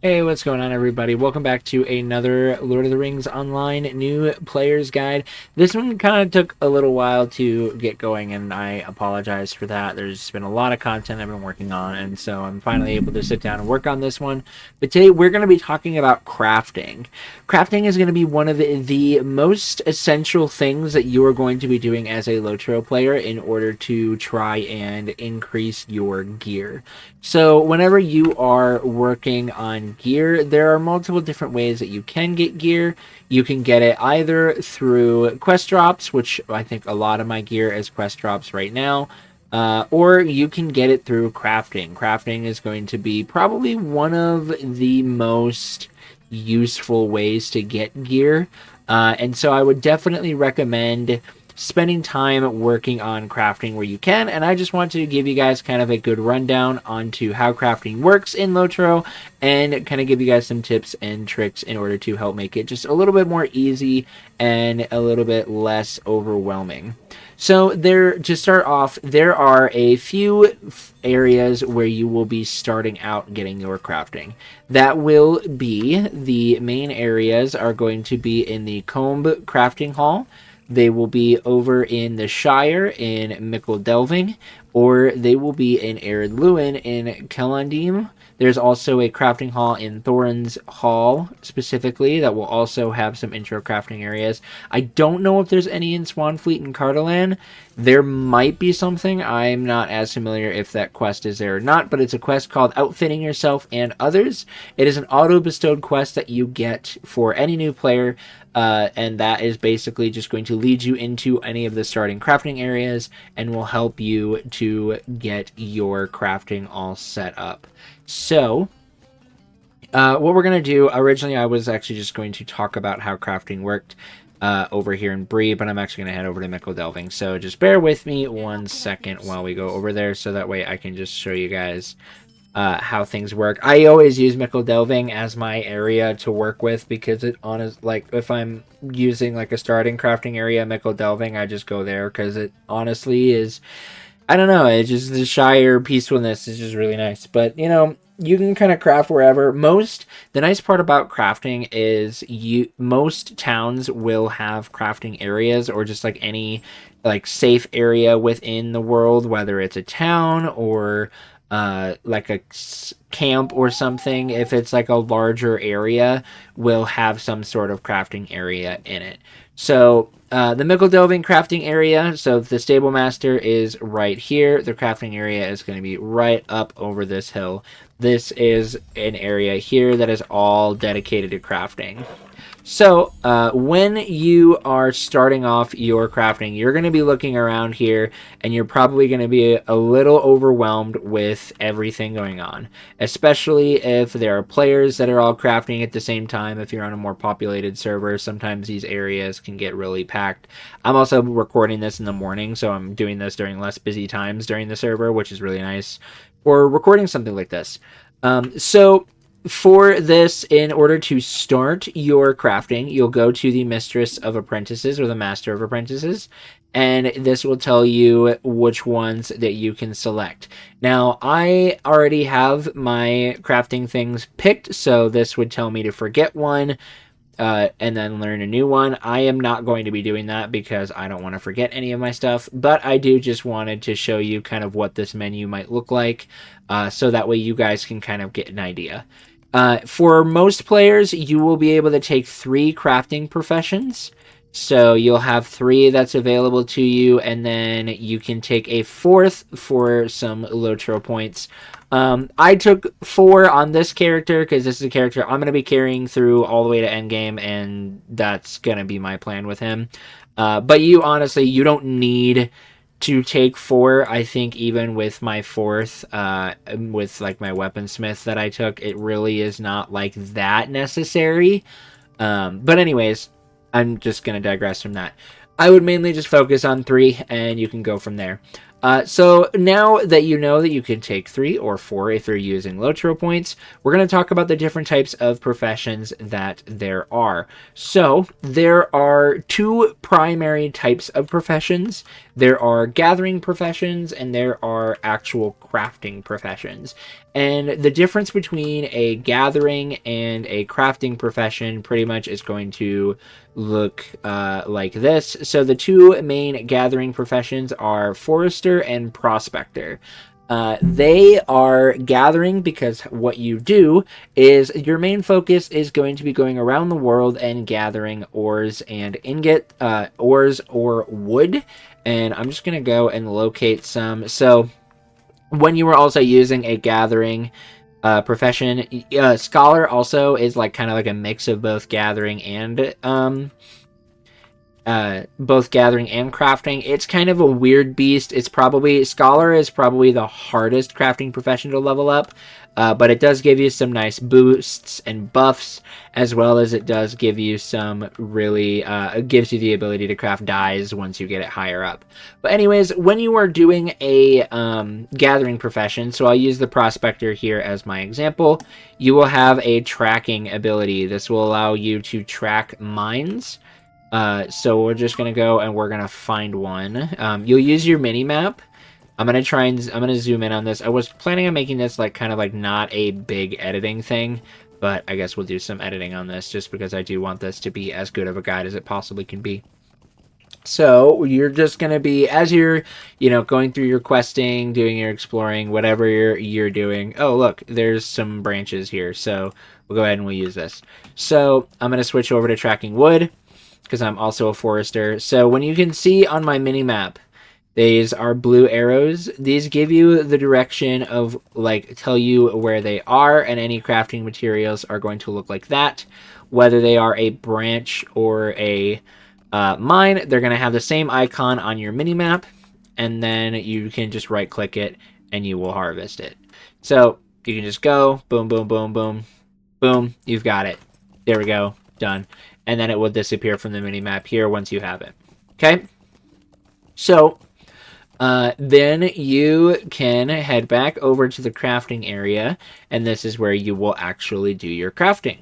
Hey, what's going on, everybody? Welcome back to another Lord of the Rings Online new player's guide. This one kind of took a little while to get going, and I apologize for that. There's been a lot of content I've been working on, and so I'm finally able to sit down and work on this one. But today we're going to be talking about crafting. Crafting is going to be one of the most essential things that you are going to be doing as a Lotro player in order to try and increase your gear. So whenever you are working on gear, there are multiple different ways that you can get gear. You can get it either through quest drops, which I think a lot of my gear is quest drops right now, or you can get it through crafting. Crafting is going to be probably one of the most useful ways to get gear, and so I would definitely recommend spending time working on crafting where you can. And I just wanted to give you guys kind of a good rundown onto how crafting works in Lotro and kind of give you guys some tips and tricks in order to help make it just a little bit more easy and a little bit less overwhelming. So to start off, there are a few areas where you will be starting out getting your crafting. That will be the main areas are going to be in the Combe Crafting Hall. They will be over in the Shire in Mickle Delving, or they will be in Ered Luin in Celandine. There's also a crafting hall in Thorin's Hall, specifically, that will also have some intro crafting areas. I don't know if there's any in Swanfleet and Cardolan. There might be something. I'm not as familiar if that quest is there or not, but it's a quest called Outfitting Yourself and Others. It is an auto-bestowed quest that you get for any new player, and that is basically just going to lead you into any of the starting crafting areas and will help you to get your crafting all set up. So, what we're going to do, originally I was actually just going to talk about how crafting worked over here in Bree, but I'm actually going to head over to Mickle Delving. So just bear with me 1 second while we go over there, so that way I can just show you guys how things work. I always use Mickle Delving as my area to work with because it like if I'm using like a starting crafting area, Mickle Delving, I just go there because it honestly is, I don't know, it's just the Shire peacefulness is just really nice. But you know, you can kind of craft wherever. The nice part about crafting is most towns will have crafting areas or just like any like safe area within the world, whether it's a town or like a camp or something. If it's like a larger area, will have some sort of crafting area in it. So the Mickle Delving crafting area, so the Stable Master is right here. The crafting area is going to be right up over this hill. This is an area here that is all dedicated to crafting. So, when you are starting off your crafting, you're going to be looking around here, and you're probably going to be a little overwhelmed with everything going on, especially if there are players that are all crafting at the same time. If you're on a more populated server, sometimes these areas can get really packed. I'm also recording this in the morning, so I'm doing this during less busy times during the server, which is really nice for recording something like this. So for this, in order to start your crafting, you'll go to the Mistress of Apprentices or the Master of Apprentices, and this will tell you which ones that you can select. Now, I already have my crafting things picked, so this would tell me to forget one, and then learn a new one. I am not going to be doing that because I don't want to forget any of my stuff, but I do just wanted to show you kind of what this menu might look like, so that way you guys can kind of get an idea. For most players, you will be able to take 3 crafting professions. So you'll have 3 that's available to you, and then you can take a 4th for some Lotro points. I took 4 on this character because this is a character I'm going to be carrying through all the way to endgame, and that's going to be my plan with him. But you don't need to take 4. I think even with my 4th, with like my weaponsmith that I took, it really is not like that necessary. But anyways, I'm just going to digress from that. I would mainly just focus on 3, and you can go from there. So now that you know that you can take 3 or 4 if you're using Lotro points, we're going to talk about the different types of professions that there are. So there are 2 primary types of professions There are gathering professions and there are actual crafting professions. And the difference between a gathering and a crafting profession pretty much is going to look like this. So the two main gathering professions are forester and prospector. They are gathering because what you do is your main focus is going to be going around the world and gathering ores and ores or wood. And I'm just going to go and locate some. So when you were also using a gathering profession, scholar also is like kind of like a mix of both gathering and crafting. It's kind of a weird beast. It's probably Scholar is probably the hardest crafting profession to level up, but it does give you some nice boosts and buffs, as well as it does give you some really it gives you the ability to craft dyes once you get it higher up. But anyways, when you are doing a gathering profession, so I'll use the prospector here as my example, you will have a tracking ability. This will allow you to track mines. So we're just gonna go and we're gonna find one. You'll use your mini map. I'm gonna zoom in on this. I was planning on making this like kind of like not a big editing thing, but I guess we'll do some editing on this just because I do want this to be as good of a guide as it possibly can be. So you're just gonna be, as you're, going through your questing, doing your exploring, whatever you're doing. Oh, look, there's some branches here, so we'll go ahead and we'll use this. So I'm gonna switch over to tracking wood, because I'm also a forester. So when you can see on my mini map, these are blue arrows. These give you the direction of, like, tell you where they are, and any crafting materials are going to look like that. Whether they are a branch or a mine, they're going to have the same icon on your mini map, and then you can just right click it and you will harvest it. So you can just go, boom, boom, boom, boom, boom, you've got it. There we go, done. And then it will disappear from the mini-map here once you have it. Okay? So, then you can head back over to the crafting area, and this is where you will actually do your crafting.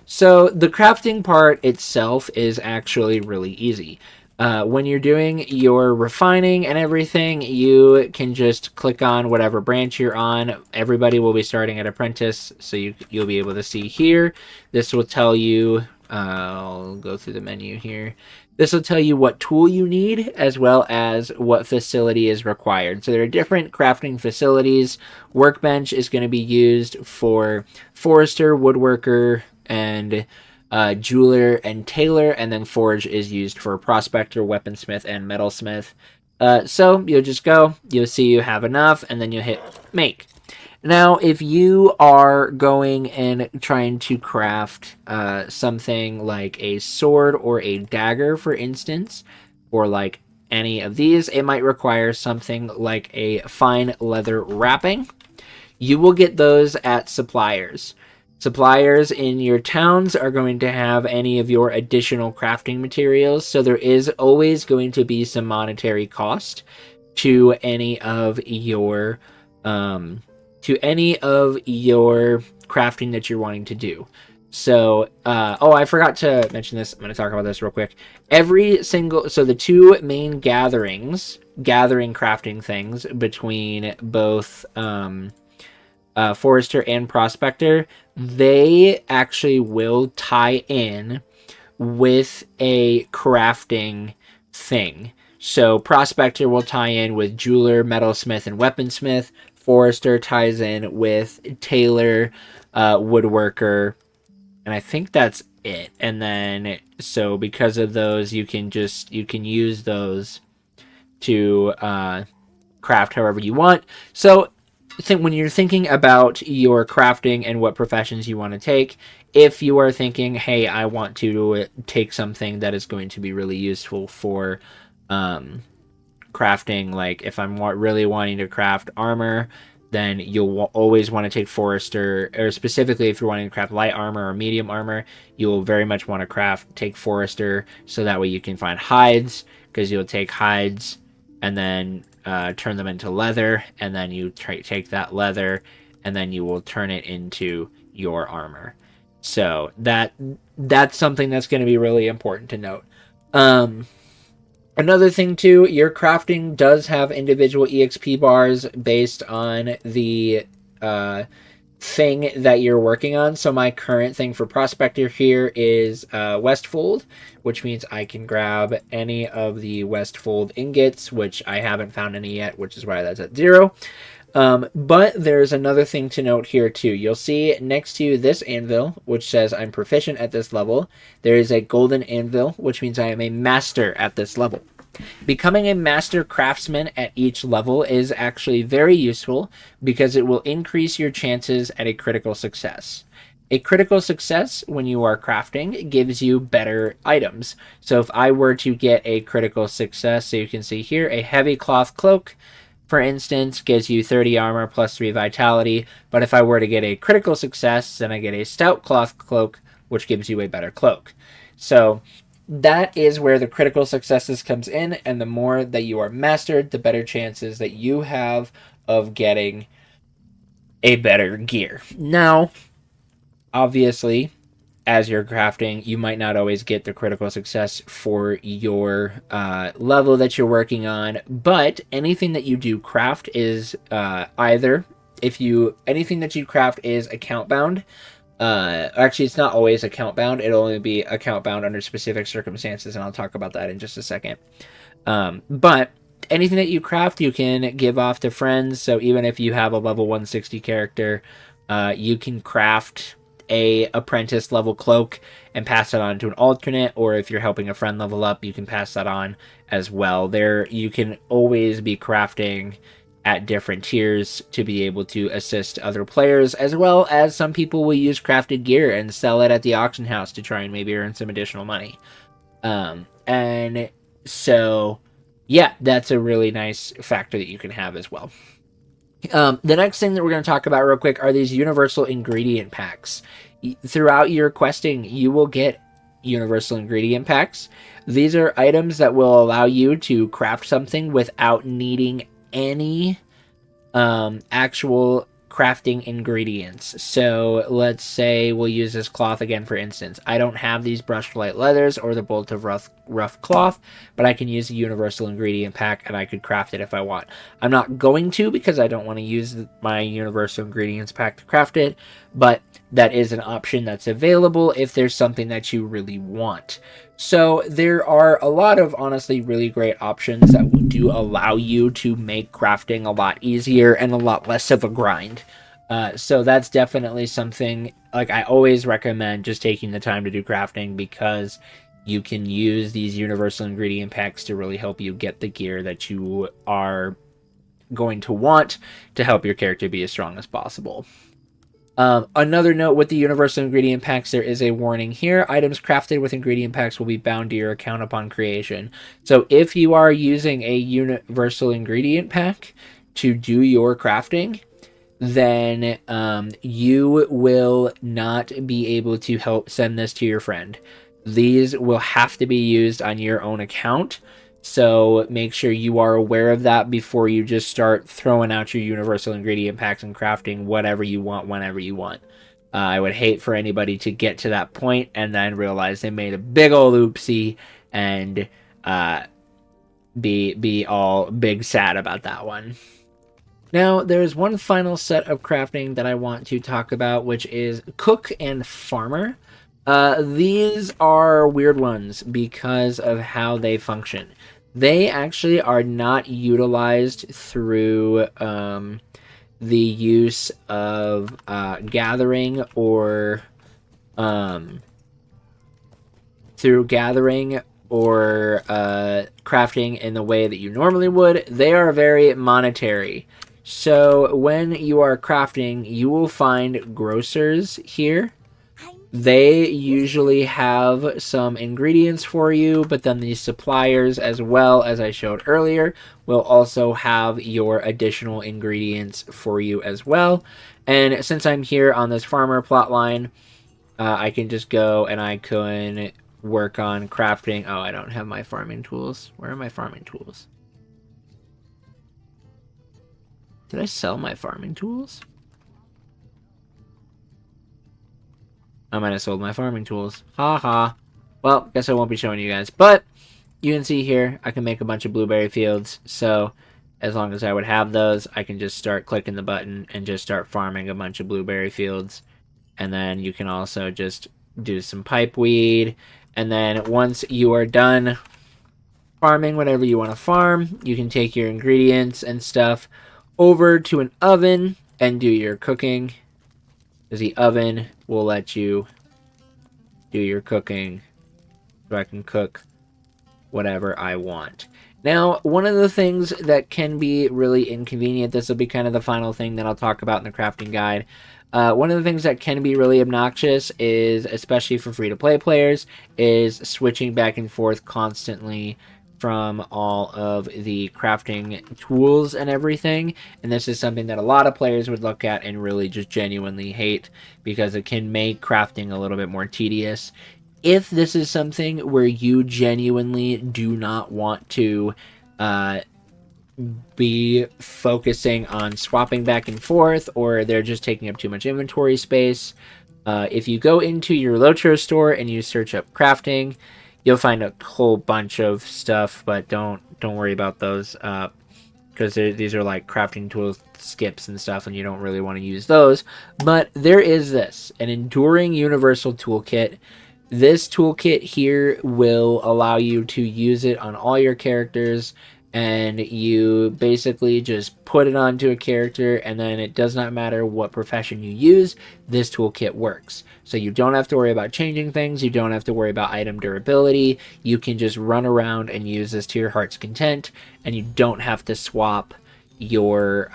So, the crafting part itself is actually really easy. When you're doing your refining and everything, you can just click on whatever branch you're on. Everybody will be starting at apprentice, so you'll be able to see here. This will tell you, I'll go through the menu here. This will tell you what tool you need, as well as what facility is required. So there are different crafting facilities. Workbench is going to be used for forester, woodworker, and jeweler and tailor, and then forge is used for prospector, weaponsmith, and metalsmith. So you'll just go, you'll see you have enough, and then you'll hit make. Now, if you are going and trying to craft something like a sword or a dagger, for instance, or like any of these, it might require something like a fine leather wrapping. You will get those at suppliers. Suppliers in your towns are going to have any of your additional crafting materials, so there is always going to be some monetary cost to any of your crafting that you're wanting to do. So, I forgot to mention this. I'm going to talk about this real quick. So the two main gathering crafting things between both forester and prospector, they actually will tie in with a crafting thing. So prospector will tie in with jeweler, metalsmith, and weaponsmith. Forester ties in with tailor, woodworker, and I think that's it. And then, so because of those, you can use those to craft however you want. So when you're thinking about your crafting and what professions you want to take, if you are thinking, hey, I want to take something that is going to be really useful for crafting, like if I'm really wanting to craft armor, then you'll always want to take forester, or specifically if you're wanting to craft light armor or medium armor, you'll very much want to take forester, so that way you can find hides, because you'll take hides and then turn them into leather, and then you take that leather and then you will turn it into your armor. So that's something that's going to be really important to note. Another thing too, your crafting does have individual EXP bars based on the thing that you're working on. So my current thing for Prospector here is Westfold, which means I can grab any of the Westfold ingots, which I haven't found any yet, which is why that's at 0. But there's another thing to note here too. You'll see next to this anvil, which says I'm proficient at this level, there is a golden anvil, which means I am a master at this level. Becoming a master craftsman at each level is actually very useful because it will increase your chances at a critical success. A critical success when you are crafting gives you better items. So if I were to get a critical success, so you can see here, a heavy cloth cloak, for instance, gives you 30 armor plus 3 vitality. But if I were to get a critical success, then I get a stout cloth cloak, which gives you a better cloak. So that is where the critical successes comes in, and the more that you are mastered, the better chances that you have of getting a better gear. Now, obviously, as you're crafting, you might not always get the critical success for your level that you're working on, but anything that you do craft is anything that you craft is account bound. Actually, it's not always account bound. It'll only be account bound under specific circumstances, and I'll talk about that in just a second. But anything that you craft, you can give off to friends. So even if you have a level 160 character, you can craft a apprentice level cloak and pass it on to an alternate, or if you're helping a friend level up, you can pass that on as well. There, you can always be crafting at different tiers to be able to assist other players, as well as some people will use crafted gear and sell it at the auction house to try and maybe earn some additional money. And so, yeah, that's a really nice factor that you can have as well. The next thing that we're going to talk about real quick are these universal ingredient packs. Throughout your questing, you will get universal ingredient packs. These are items that will allow you to craft something without needing any actual crafting ingredients. So let's say we'll use this cloth again, for instance. I don't have these brushed light leathers or the bolt of rough cloth, but I can use a universal ingredient pack and I could craft it if I want. I'm not going to because I don't want to use my universal ingredients pack to craft it, but that is an option that's available if there's something that you really want. So there are a lot of honestly really great options that do allow you to make crafting a lot easier and a lot less of a grind. So that's definitely something, like, I always recommend just taking the time to do crafting because you can use these universal ingredient packs to really help you get the gear that you are going to want to help your character be as strong as possible. Another note with the universal ingredient packs, there is a warning here. Items crafted with ingredient packs will be bound to your account upon creation. So if you are using a universal ingredient pack to do your crafting, then you will not be able to help send this to your friend. These will have to be used on your own account. So make sure you are aware of that before you just start throwing out your universal ingredient packs and crafting whatever you want, whenever you want. I would hate for anybody to get to that point and then realize they made a big old oopsie and be all big sad about that one. Now, there's one final set of crafting that I want to talk about, which is Cook and Farmer. These are weird ones because of how they function. They actually are not utilized through the use of gathering or crafting in the way that you normally would. They are very monetary. So when you are crafting, you will find grocers here. They usually have some ingredients for you, but then these suppliers, as well as I showed earlier, will also have your additional ingredients for you as well. And since I'm here on this farmer plotline, I can just go and I can work on crafting. Oh, I don't have my farming tools. Where are my farming tools? Did I sell my farming tools? I might have sold my farming tools. Ha ha. Well, guess I won't be showing you guys. But you can see here, I can make a bunch of blueberry fields. So as long as I would have those, I can just start clicking the button and just start farming a bunch of blueberry fields. And then you can also just do some pipeweed. And then once you are done farming whatever you want to farm, you can take your ingredients and stuff over to an oven and do your cooking. Because the oven will let you do your cooking, so I can cook whatever I want. Now, one of the things that can be really inconvenient, this will be kind of the final thing that I'll talk about in the crafting guide. One of the things that can be really obnoxious is, especially for free-to-play players, is switching back and forth constantly from all of the crafting tools and everything. And this is something that a lot of players would look at and really just genuinely hate, because it can make crafting a little bit more tedious. If this is something where you genuinely do not want to be focusing on swapping back and forth, or they're just taking up too much inventory space, if you go into your Lotro store and you search up crafting, you'll find a whole bunch of stuff, but don't worry about those, because these are like crafting tools skips and stuff, and you don't really want to use those. But there is this, an Enduring Universal Toolkit. This toolkit here will allow you to use it on all your characters, and you basically just put it onto a character, and then it does not matter what profession you use, this toolkit works. So you don't have to worry about changing things, you don't have to worry about item durability, you can just run around and use this to your heart's content, and you don't have to swap your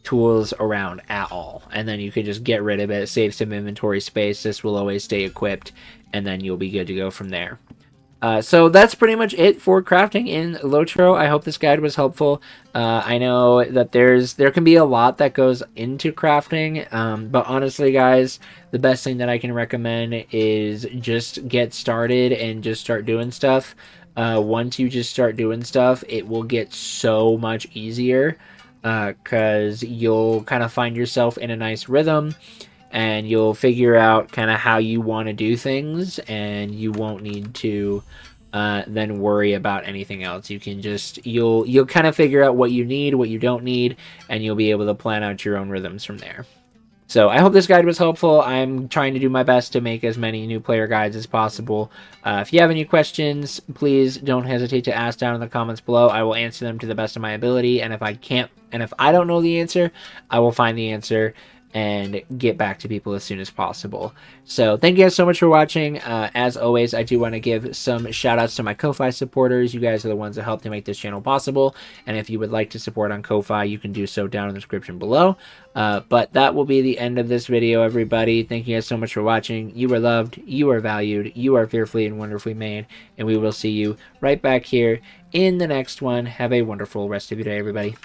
tools around at all. And then you can just get rid of it, save some inventory space, this will always stay equipped, and then you'll be good to go from there. So that's pretty much it for crafting in Lotro. I hope this guide was helpful. I know that there can be a lot that goes into crafting, but honestly, guys, the best thing that I can recommend is just get started and just start doing stuff. Once you just start doing stuff, it will get so much easier, because you'll kind of find yourself in a nice rhythm, and you'll figure out kind of how you want to do things, and you won't need to then worry about anything else. You can just you'll kind of figure out what you need, what you don't need, and you'll be able to plan out your own rhythms from there. So I hope this guide was helpful. I'm trying to do my best to make as many new player guides as possible. If you have any questions, please don't hesitate to ask down in the comments below. I will answer them to the best of my ability, and if I don't know the answer, I will find the answer and get back to people as soon as possible. So thank you guys so much for watching. As always, I do want to give some shout outs to my Ko-Fi supporters. You guys are the ones that help to make this channel possible, and if you would like to support on Ko-Fi, you can do so down in the description below. But that will be the end of this video, everybody. Thank you guys so much for watching. You are loved, you are valued, you are fearfully and wonderfully made, and we will see you right back here in the next one. Have a wonderful rest of your day, everybody.